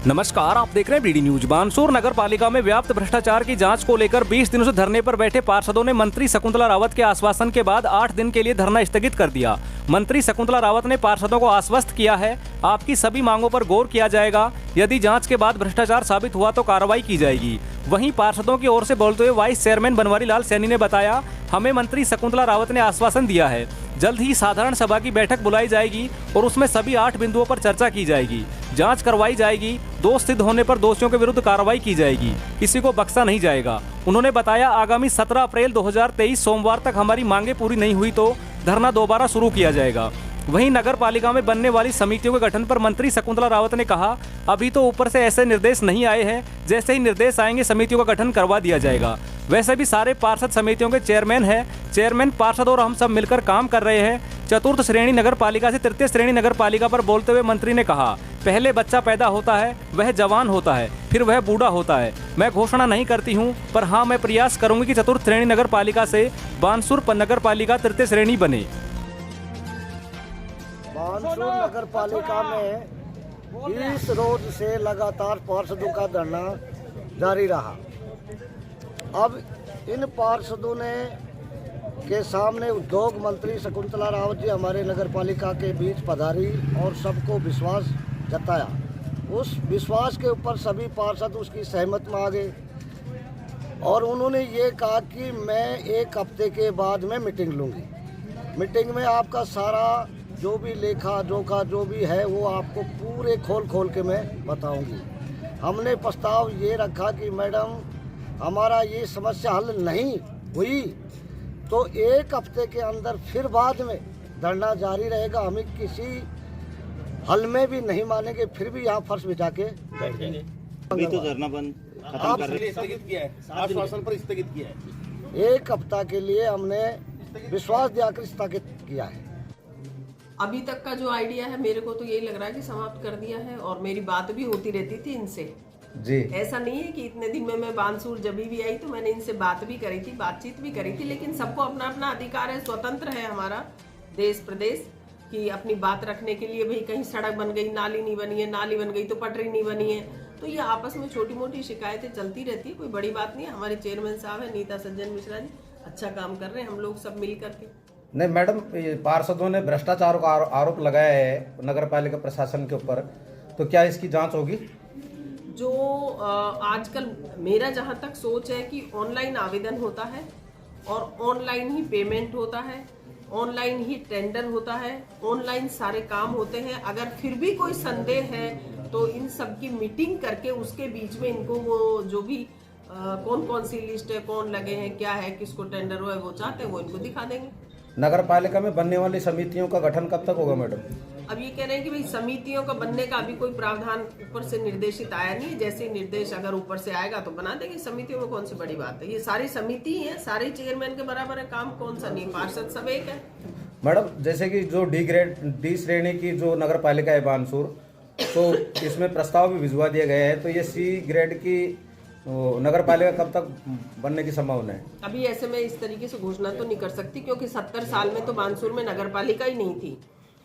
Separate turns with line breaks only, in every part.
नमस्कार, आप देख रहे हैं बीडी न्यूज। बानसूर नगर पालिका में व्याप्त भ्रष्टाचार की जांच को लेकर 20 दिनों से धरने पर बैठे पार्षदों ने मंत्री शकुंतला रावत के आश्वासन के बाद 8 दिन के लिए धरना स्थगित कर दिया। मंत्री शकुंतला रावत ने पार्षदों को आश्वस्त किया है, आपकी सभी मांगों पर गौर किया जाएगा, यदि जांच के बाद भ्रष्टाचार साबित हुआ तो कार्रवाई की जाएगी। वहीं पार्षदों की ओर से बोलते हुए वाइस चेयरमैन बनवारी लाल सैनी ने बताया, हमें मंत्री शकुंतला रावत ने आश्वासन दिया है, जल्द ही साधारण सभा की बैठक बुलाई जाएगी और उसमें सभी 8 बिंदुओं पर चर्चा की जाएगी, जांच करवाई जाएगी, दोष सिद्ध होने पर दोषियों के विरुद्ध कार्रवाई की जाएगी, किसी को बख्शा नहीं जाएगा। उन्होंने बताया, आगामी 17 अप्रैल 2023 सोमवार तक हमारी मांगे पूरी नहीं हुई तो धरना दोबारा शुरू किया जाएगा। वहीं नगर पालिका में बनने वाली समितियों के गठन पर मंत्री शकुंतला रावत ने कहा, अभी तो ऊपर से ऐसे निर्देश नहीं आए हैं, जैसे ही निर्देश आएंगे समितियों का गठन करवा दिया जाएगा। वैसे भी सारे पार्षद समितियों के चेयरमैन हैं, चेयरमैन पार्षद और हम सब मिलकर काम कर रहे हैं। चतुर्थ श्रेणी नगर पालिका से तृतीय श्रेणी नगर पालिका पर बोलते हुए मंत्री ने कहा, पहले बच्चा पैदा होता है, वह जवान होता है, फिर वह बूढ़ा होता है। मैं घोषणा नहीं करती हूं, पर हाँ, मैं प्रयास करूंगी कि चतुर्थ श्रेणी नगर पालिका से बानसूर नगर पालिका तृतीय श्रेणी बने।
बानसूर नगर पालिका में 20 रोज से लगातार पार्षदों का धरना जारी रहा। अब इन पार्षदों ने के सामने उद्योग मंत्री शकुंतला रावत जी हमारे नगर पालिका के बीच पधारी और सबको विश्वास जताया। उस विश्वास के ऊपर सभी पार्षद उसकी सहमत में आ गए और उन्होंने ये कहा कि मैं 1 हफ्ते के बाद में मीटिंग लूँगी। मीटिंग में आपका सारा जो भी लेखा जोखा जो भी है वो आपको पूरे खोल के मैं बताऊंगी। हमने प्रस्ताव ये रखा कि मैडम, हमारा ये समस्या हल नहीं हुई तो 1 हफ्ते के अंदर फिर बाद में धरना जारी रहेगा। हमें किसी हल में भी नहीं मानेंगे, फिर भी यहाँ फर्श बिछा के बैठेंगे।
अभी तो धरना बंद खत्म कर रहे हैं,
स्थगित किया है, आश्वासन पर स्थगित किया है।
1 हफ्ता के लिए हमने विश्वास दिलाकर स्थगित किया है।
अभी तक का जो आइडिया है, मेरे को तो यही लग रहा है कि समाप्त कर दिया है और मेरी बात भी होती रहती थी इनसे
जी।
ऐसा नहीं है कि इतने दिन में मैं बानसूर जब भी आई तो मैंने इनसे बात भी करी थी, बातचीत भी करी थी, लेकिन सबको अपना अपना अधिकार है, स्वतंत्र है हमारा देश प्रदेश कि अपनी बात रखने के लिए। भाई कहीं सड़क बन गई, नाली नहीं बनी है, नाली बन गई तो पटरी नहीं बनी है, तो ये आपस में छोटी मोटी शिकायतें चलती रहती है, कोई बड़ी बात नहीं है। हमारे चेयरमैन साहब है नीता सज्जन मिश्रा जी, अच्छा काम कर रहे हैं, हम लोग सब मिल करके।
नहीं मैडम, पार्षदों ने भ्रष्टाचार का आरोप लगाया है नगर पालिका प्रशासन के ऊपर, तो क्या इसकी जांच होगी?
जो आजकल मेरा जहाँ तक सोच है कि ऑनलाइन आवेदन होता है और ऑनलाइन ही पेमेंट होता है, ऑनलाइन ही टेंडर होता है, ऑनलाइन सारे काम होते हैं। अगर फिर भी कोई संदेह है तो इन सब की मीटिंग करके उसके बीच में इनको वो जो भी कौन कौन सी लिस्ट है, कौन लगे हैं, क्या है, किसको टेंडर हुआ है, वो चाहते हैं वो इनको दिखा देंगे।
नगर पालिका में बनने वाली समितियों का गठन कब तक होगा मैडम?
अब ये कह रहे हैं कि भाई समितियों का बनने का अभी कोई प्रावधान ऊपर से निर्देशित आया नहीं है, जैसे निर्देश अगर ऊपर से आएगा तो बना देंगे। समितियों में कौन सी बड़ी बात है, ये सारी समिति है, सारे चेयरमैन के बराबर है काम, कौन सा नहीं, पार्षद सब एक है।
मैडम, जैसे कि जो डी श्रेणी की जो नगर पालिका है बानसूर, तो इसमें प्रस्ताव भी भिजवा दिया गया है, तो ये सी ग्रेड की नगर पालिका कब तक बनने की संभावना है?
अभी ऐसे में इस तरीके से घोषणा तो नहीं कर सकती, क्योंकि 70 साल में तो बानसूर में नगर पालिका ही नहीं थी।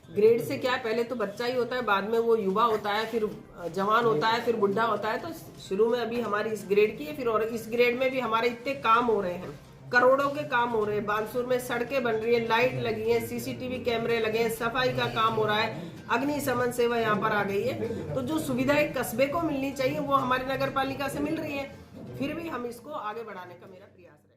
ग्रेड से क्या है, पहले तो बच्चा ही होता है, बाद में वो युवा होता है, फिर जवान होता है, फिर बुढ़ा होता है। तो शुरू में अभी हमारी इस ग्रेड की है, फिर और इस ग्रेड में भी हमारे इतने काम हो रहे हैं, करोड़ों के काम हो रहे हैं। बानसूर में सड़कें बन रही है, लाइट लगी है, CCTV कैमरे लगे हैं, सफाई का काम हो रहा है, अग्निशमन सेवा यहाँ पर आ गई है। तो जो सुविधाएं कस्बे को मिलनी चाहिए वो हमारी नगर पालिका से मिल रही है। फिर भी हम इसको आगे बढ़ाने का मेरा प्रयास है।